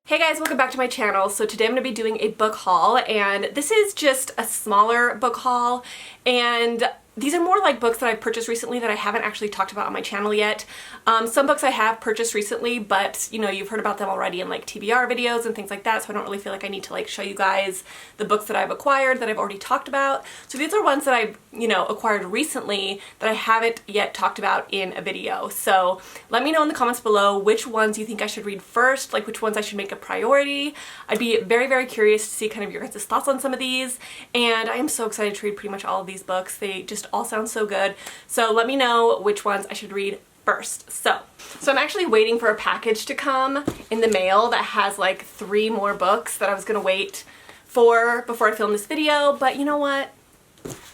Hey guys, welcome back to my channel. So today I'm going to be doing a book haul, and this is just a smaller book haul, and these are more like books that I've purchased recently that I haven't actually talked about on my channel yet. Some books I have purchased recently, but you know, you've heard about them already in like TBR videos and things like that, so I don't really feel like I need to like show you guys the books that I've acquired that I've already talked about. So these are ones that I've, you know, acquired recently that I haven't yet talked about in a video. So let me know in the comments below which ones you think I should read first, like which ones I should make a priority. I'd be very, very curious to see kind of your guys' thoughts on some of these, and I am so excited to read pretty much all of these books. They just all sound so good. So let me know which ones I should read first. So I'm actually waiting for a package to come in the mail that has like 3 more books that I was gonna wait for before I film this video, but you know what?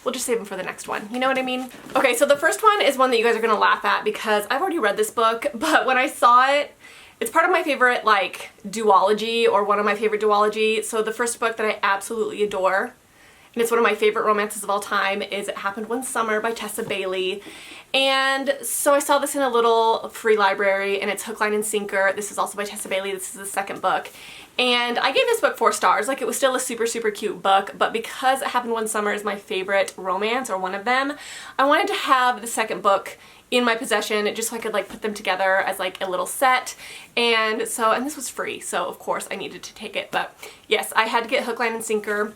We'll just save them for the next one. You know what I mean? Okay, so the first one is one that you guys are gonna laugh at because I've already read this book, but when I saw it, it's part of my favorite like duology, or one of my favorite duology. So the first book that I absolutely adore, and it's one of my favorite romances of all time, is It Happened One Summer by Tessa Bailey. And so I saw this in a little free library, and it's Hook, Line, and Sinker. This is also by Tessa Bailey. This is the second book. And I gave this book 4 stars. Like, it was still a super, super cute book, but because It Happened One Summer is my favorite romance, or one of them, I wanted to have the second book in my possession just so I could like put them together as like a little set. And this was free, so of course I needed to take it. But yes, I had to get Hook, Line, and Sinker.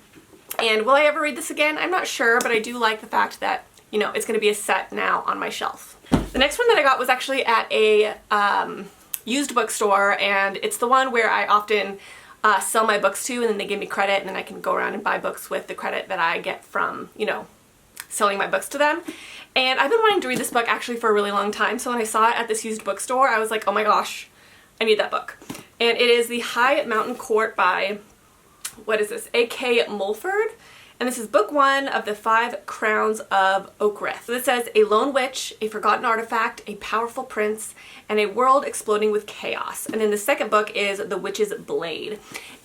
And will I ever read this again? I'm not sure, but I do like the fact that, you know, it's going to be a set now on my shelf. The next one that I got was actually at a used bookstore, and it's the one where I often sell my books to, and then they give me credit, and then I can go around and buy books with the credit that I get from, you know, selling my books to them. And I've been wanting to read this book actually for a really long time, so when I saw it at this used bookstore, I was like, oh my gosh, I need that book. And it is The High Mountain Court by, what is this, A.K. Mulford? And this is book 1 of the 5 Crowns of Oakrith. So this says, a lone witch, a forgotten artifact, a powerful prince, and a world exploding with chaos. And then the second book is The Witch's Blade.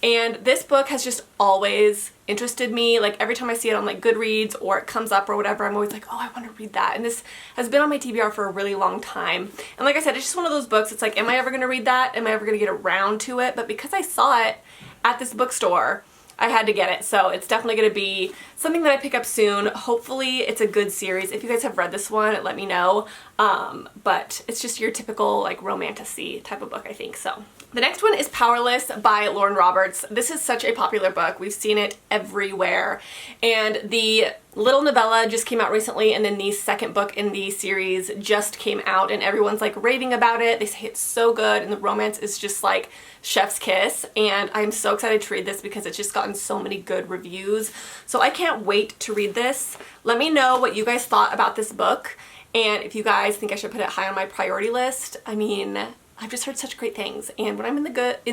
And this book has just always interested me. Like, every time I see it on like Goodreads or it comes up or whatever, I'm always like, oh, I want to read that. And this has been on my TBR for a really long time. And like I said, it's just one of those books. It's like, am I ever going to read that? Am I ever going to get around to it? But because I saw it at this bookstore, I had to get it, so it's definitely going to be something that I pick up soon. Hopefully it's a good series. If you guys have read this one, let me know. But it's just your typical like romantasy type of book, I think. So the next one is Powerless by Lauren Roberts. This is such a popular book. We've seen it everywhere. And the little novella just came out recently, and then the second book in the series just came out, and everyone's like raving about it. They say it's so good, and the romance is just like chef's kiss, and I'm so excited to read this because it's just gotten so many good reviews. So I can't wait to read this. Let me know what you guys thought about this book, and if you guys think I should put it high on my priority list. I mean, I've just heard such great things, and when I'm in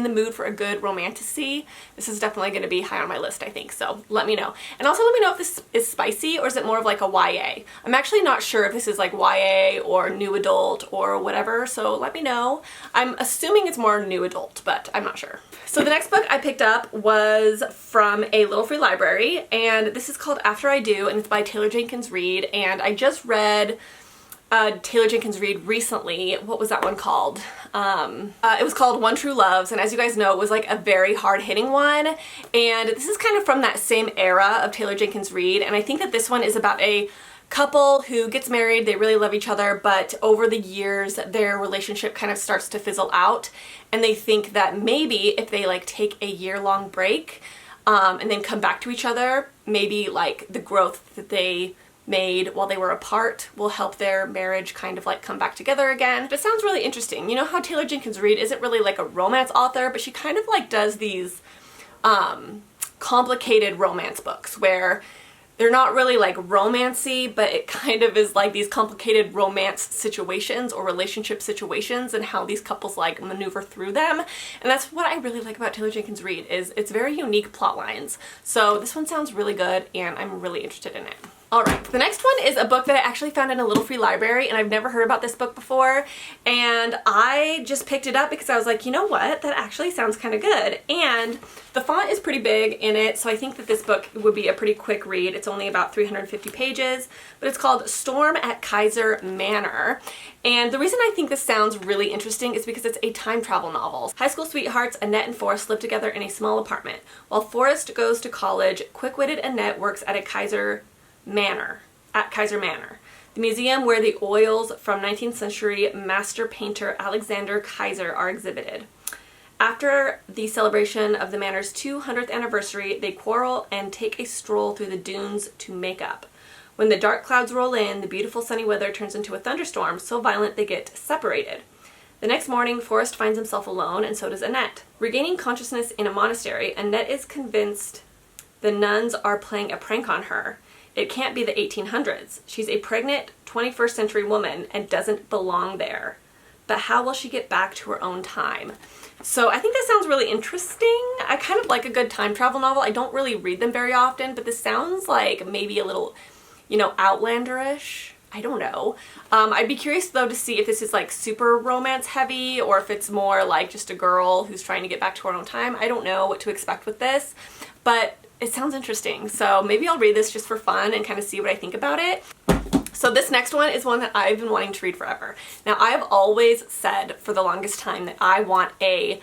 the mood for a good romantasy, this is definitely going to be high on my list, I think. So let me know. And also let me know if this is spicy, or is it more of like a YA. I'm actually not sure if this is like YA or new adult or whatever, so let me know. I'm assuming it's more new adult, but I'm not sure. So the next book I picked up was from a little free library, and this is called After I Do, and it's by Taylor Jenkins Reid. And I just read Taylor Jenkins Reid recently. What was that one called? It was called One True Loves, and as you guys know, it was like a very hard-hitting one, and this is kind of from that same era of Taylor Jenkins Reid, and I think that this one is about a couple who gets married. They really love each other, but over the years their relationship kind of starts to fizzle out, and they think that maybe if they like take a year-long break and then come back to each other, maybe like the growth that they made while they were apart will help their marriage kind of like come back together again. But it sounds really interesting. You know how Taylor Jenkins Reid isn't really like a romance author, but she kind of like does these complicated romance books where they're not really like romancy, but it kind of is like these complicated romance situations or relationship situations, and how these couples like maneuver through them. And that's what I really like about Taylor Jenkins Reid, is it's very unique plot lines. So this one sounds really good, and I'm really interested in it. Alright, the next one is a book that I actually found in a little free library, and I've never heard about this book before, and I just picked it up because I was like, you know what, that actually sounds kind of good. And the font is pretty big in it, so I think that this book would be a pretty quick read. It's only about 350 pages, but it's called Storm at Kaiser Manor. And the reason I think this sounds really interesting is because it's a time travel novel. High school sweethearts Annette and Forrest live together in a small apartment. While Forrest goes to college, quick-witted Annette works at Kaiser Manor, the museum where the oils from 19th century master painter Alexander Kaiser are exhibited. After the celebration of the manor's 200th anniversary, they quarrel and take a stroll through the dunes to make up. When the dark clouds roll in, the beautiful sunny weather turns into a thunderstorm so violent they get separated. The next morning, Forrest finds himself alone, and so does Annette. Regaining consciousness in a monastery, Annette is convinced the nuns are playing a prank on her. It can't be the 1800s. She's a pregnant 21st century woman and doesn't belong there. But how will she get back to her own time? So I think this sounds really interesting. I kind of like a good time travel novel. I don't really read them very often, but this sounds like maybe a little, you know, Outlander-ish. I don't know. I'd be curious though to see if this is like super romance heavy or if it's more like just a girl who's trying to get back to her own time. I don't know what to expect with this, but it sounds interesting. So maybe I'll read this just for fun and kind of see what I think about it. So this next one is one that I've been wanting to read forever. Now I've always said for the longest time that I want a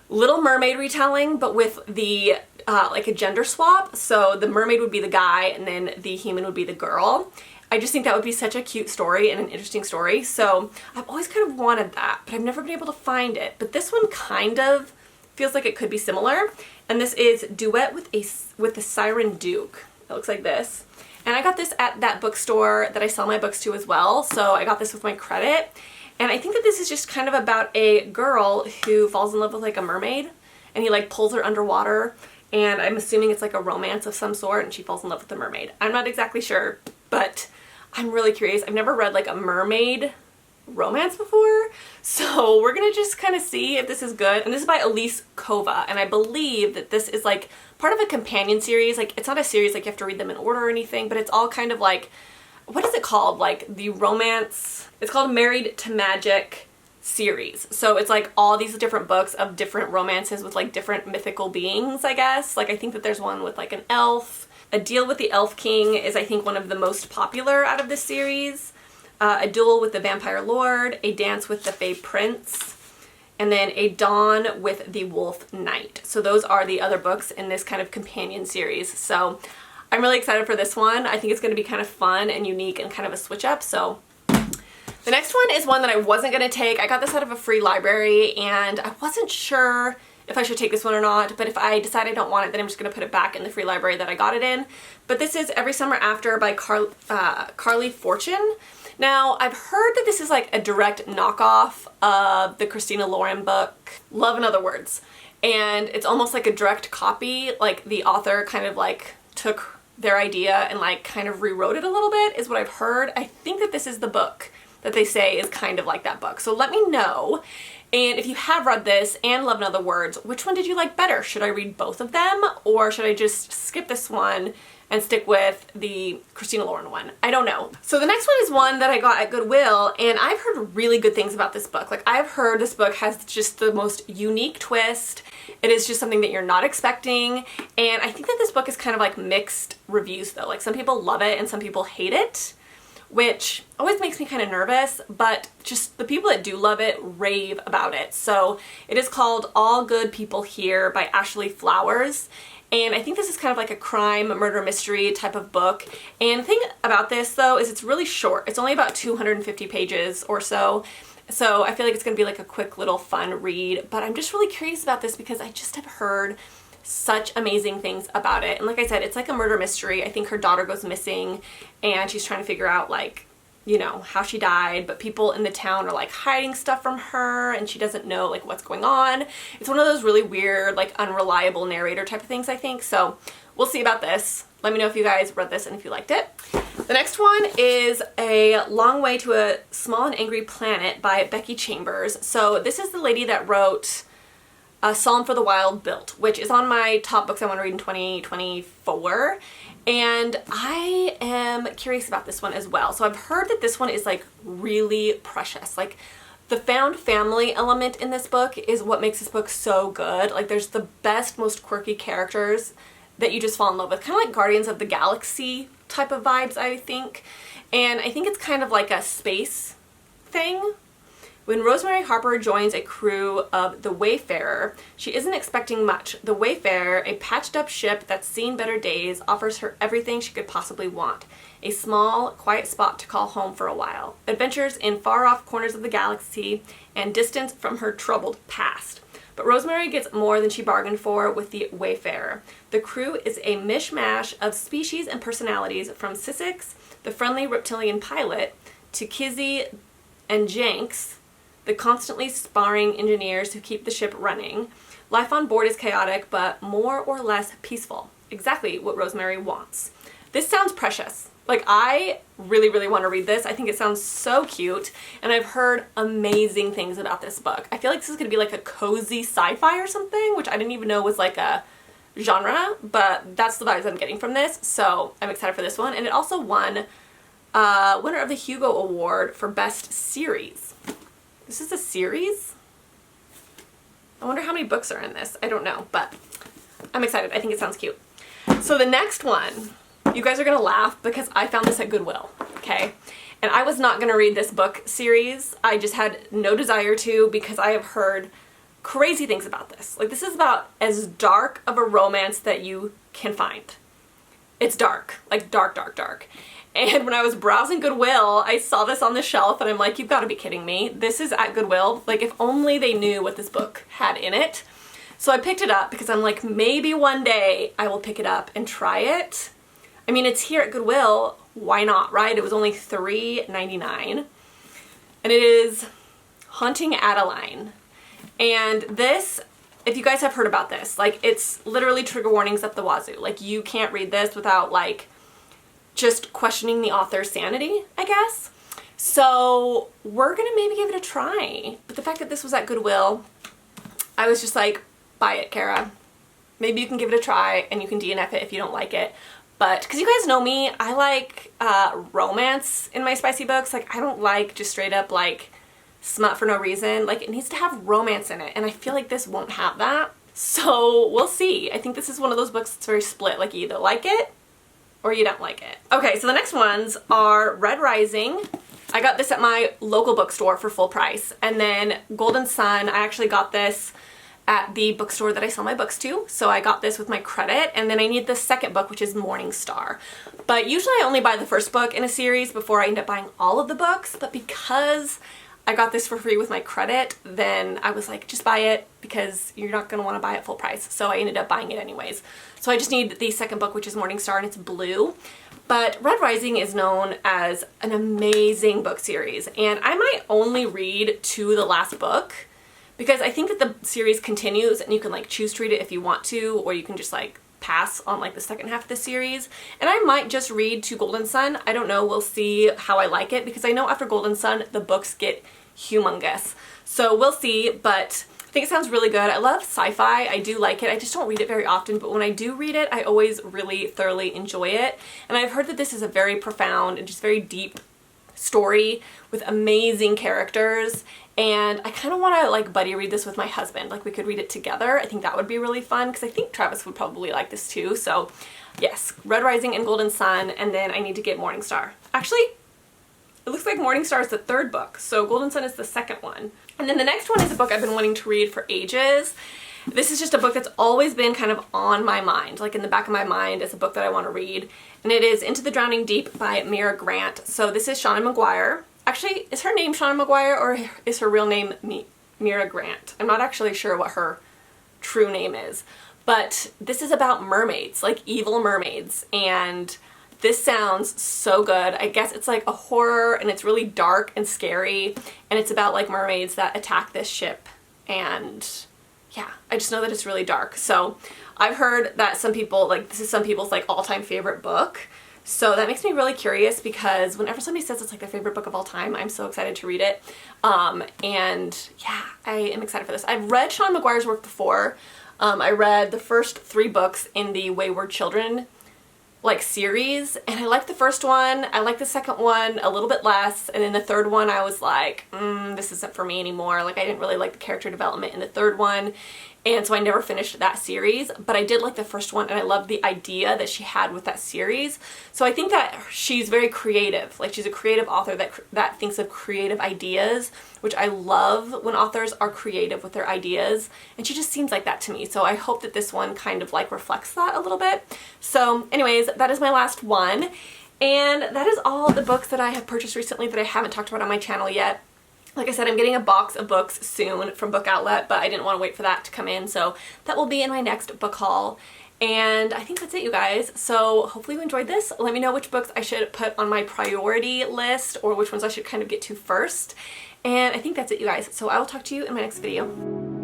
Little Mermaid retelling, but with the like a gender swap. So the mermaid would be the guy and then the human would be the girl. I just think that would be such a cute story and an interesting story. So I've always kind of wanted that, but I've never been able to find it. But this one kind of feels like it could be similar. And this is Duet with the Siren Duke. It looks like this. And I got this at that bookstore that I sell my books to as well. So I got this with my credit. And I think that this is just kind of about a girl who falls in love with like a mermaid and he like pulls her underwater. And I'm assuming it's like a romance of some sort and she falls in love with the mermaid. I'm not exactly sure, but I'm really curious. I've never read like a mermaid romance before, so we're gonna just kind of see if this is good. And this is by Elise Kova, and I believe that this is like part of a companion series. Like it's not a series like you have to read them in order or anything, but it's all kind of like, what is it called? Like the romance, it's called Married to Magic series. So it's like all these different books of different romances with like different mythical beings, I guess. Like I think that there's one with like an elf. A Deal with the Elf King is I think one of the most popular out of this series. A Duel with the Vampire Lord, A Dance with the Fey Prince, and then A Dawn with the Wolf Knight. So those are the other books in this kind of companion series. So I'm really excited for this one. I think it's going to be kind of fun and unique and kind of a switch up. So the next one is one that I wasn't going to take. I got this out of a free library and I wasn't sure if I should take this one or not, but if I decide I don't want it, then I'm just going to put it back in the free library that I got it in. But this is Every Summer After by Carly Fortune. Now, I've heard that this is like a direct knockoff of the Christina Lauren book, Love in Other Words. And it's almost like a direct copy, like the author kind of like took their idea and like kind of rewrote it a little bit, is what I've heard. I think that this is the book that they say is kind of like that book. So let me know. And if you have read this and Love in Other Words, which one did you like better? Should I read both of them or should I just skip this one and stick with the Christina Lauren one? I don't know. So the next one is one that I got at Goodwill, and I've heard really good things about this book. Like I've heard this book has just the most unique twist. It is just something that you're not expecting, and I think that this book is kind of like mixed reviews though. Like some people love it and some people hate it, which always makes me kind of nervous, but just the people that do love it rave about it. So it is called All Good People Here by Ashley Flowers. And I think this is kind of like a crime, murder mystery type of book. And the thing about this though is it's really short. It's only about 250 pages or so. So I feel like it's going to be like a quick little fun read. But I'm just really curious about this because I just have heard such amazing things about it. And like I said, it's like a murder mystery. I think her daughter goes missing and she's trying to figure out like, you know, how she died, but people in the town are like hiding stuff from her and she doesn't know like what's going on. It's one of those really weird, like unreliable narrator type of things, I think. So we'll see about this. Let me know if you guys read this and if you liked it. The next one is A Long Way to a Small and Angry Planet by Becky Chambers. So this is the lady that wrote Psalm for the Wild Built, which is on my top books I want to read in 2024. And I am curious about this one as well. So I've heard that this one is like really precious. Like the found family element in this book is what makes this book so good. Like there's the best, most quirky characters that you just fall in love with. Kind of like Guardians of the Galaxy type of vibes, I think. And I think it's kind of like a space thing. When Rosemary Harper joins a crew of the Wayfarer, she isn't expecting much. The Wayfarer, a patched-up ship that's seen better days, offers her everything she could possibly want. A small, quiet spot to call home for a while. Adventures in far-off corners of the galaxy and distance from her troubled past. But Rosemary gets more than she bargained for with the Wayfarer. The crew is a mishmash of species and personalities, from Sissix, the friendly reptilian pilot, to Kizzy and Jenks, the constantly sparring engineers who keep the ship running. Life on board is chaotic, but more or less peaceful. Exactly what Rosemary wants. This sounds precious. Like, I really, really want to read this. I think it sounds so cute, and I've heard amazing things about this book. I feel like this is going to be like a cozy sci-fi or something, which I didn't even know was like a genre, but that's the vibes I'm getting from this, so I'm excited for this one. And it also won winner of the Hugo Award for Best Series. This is a series? I wonder how many books are in this. I don't know, but I'm excited. I think it sounds cute. So the next one, you guys are gonna laugh because I found this at Goodwill, okay? And I was not gonna read this book series. I just had no desire to because I have heard crazy things about this. Like, this is about as dark of a romance that you can find. It's dark, like dark, dark, dark. And when I was browsing Goodwill, I saw this on the shelf and I'm like, you've got to be kidding me. This is at Goodwill. Like, if only they knew what this book had in it. So I picked it up because I'm like, maybe one day I will pick it up and try it. I mean, it's here at Goodwill. Why not, right? It was only $3.99. And it is Haunting Adeline. And this, if you guys have heard about this, like, it's literally trigger warnings up the wazoo. Like, you can't read this without, like, just questioning the author's sanity, I guess. So we're gonna maybe give it a try. But the fact that this was at Goodwill, I was just like, buy it, Kara. Maybe you can give it a try and you can DNF it if you don't like it. But, because you guys know me, I like romance in my spicy books. Like, I don't like just straight up like smut for no reason. Like, it needs to have romance in it, and I feel like this won't have that. So we'll see. I think this is one of those books that's very split. Like, you either like it or you don't like it. Okay, so the next ones are Red Rising. I got this at my local bookstore for full price. And then Golden Sun, I actually got this at the bookstore that I sell my books to. So I got this with my credit. And then I need the second book, which is Morning Star. But usually I only buy the first book in a series before I end up buying all of the books. But because I got this for free with my credit, then I was like, just buy it because you're not going to want to buy it full price. So I ended up buying it anyways. So I just need the second book, which is Morning Star, and it's blue. But Red Rising is known as an amazing book series, and I might only read to the last book because I think that the series continues and you can like choose to read it if you want to, or you can just like pass on like the second half of the series. And I might just read to Golden Sun. I don't know. We'll see how I like it because I know after Golden Sun, the books get humongous. So we'll see, but I think it sounds really good. I love sci-fi. I do like it. I just don't read it very often, but when I do read it, I always really thoroughly enjoy it. And I've heard that this is a very profound and just very deep story with amazing characters. And I kind of want to like buddy read this with my husband. Like, we could read it together. I think that would be really fun because I think Travis would probably like this too. So yes, Red Rising and Golden Sun, and then I need to get Morning Star. Actually, it looks like Morning Star is the third book, so Golden Sun is the second one. And then the next one is a book I've been wanting to read for ages. This is just a book that's always been kind of on my mind, like in the back of my mind as a book that I want to read. And it is Into the Drowning Deep by Mira Grant. So this is Shauna Maguire. Actually, is her name Shauna Maguire or is her real name Mira Grant? I'm not actually sure what her true name is. But this is about mermaids, like evil mermaids. And this sounds so good. I guess it's like a horror and it's really dark and scary. And it's about like mermaids that attack this ship. And yeah, I just know that it's really dark. So I've heard that some people, like, this is some people's like all-time favorite book. So that makes me really curious because whenever somebody says it's like their favorite book of all time, I'm so excited to read it. And yeah, I am excited for this. I've read Sean McGuire's work before. I read the first 3 books in the Wayward Children like series, and I liked the first one. I liked the second one a little bit less, and then the third one I was like, this isn't for me anymore. Like I didn't really like the character development in the third one, and so I never finished that series, but I did like the first one, and I loved the idea that she had with that series. So I think that she's very creative. Like she's a creative author that thinks of creative ideas, which I love when authors are creative with their ideas, and she just seems like that to me. So I hope that this one kind of like reflects that a little bit. So anyways, that is my last one, and that is all the books that I have purchased recently that I haven't talked about on my channel yet. Like I said, I'm getting a box of books soon from Book Outlet, but I didn't want to wait for that to come in, so that will be in my next book haul. And I think that's it, you guys. So hopefully you enjoyed this. Let me know which books I should put on my priority list or which ones I should kind of get to first. And I think that's it, you guys. So I will talk to you in my next video.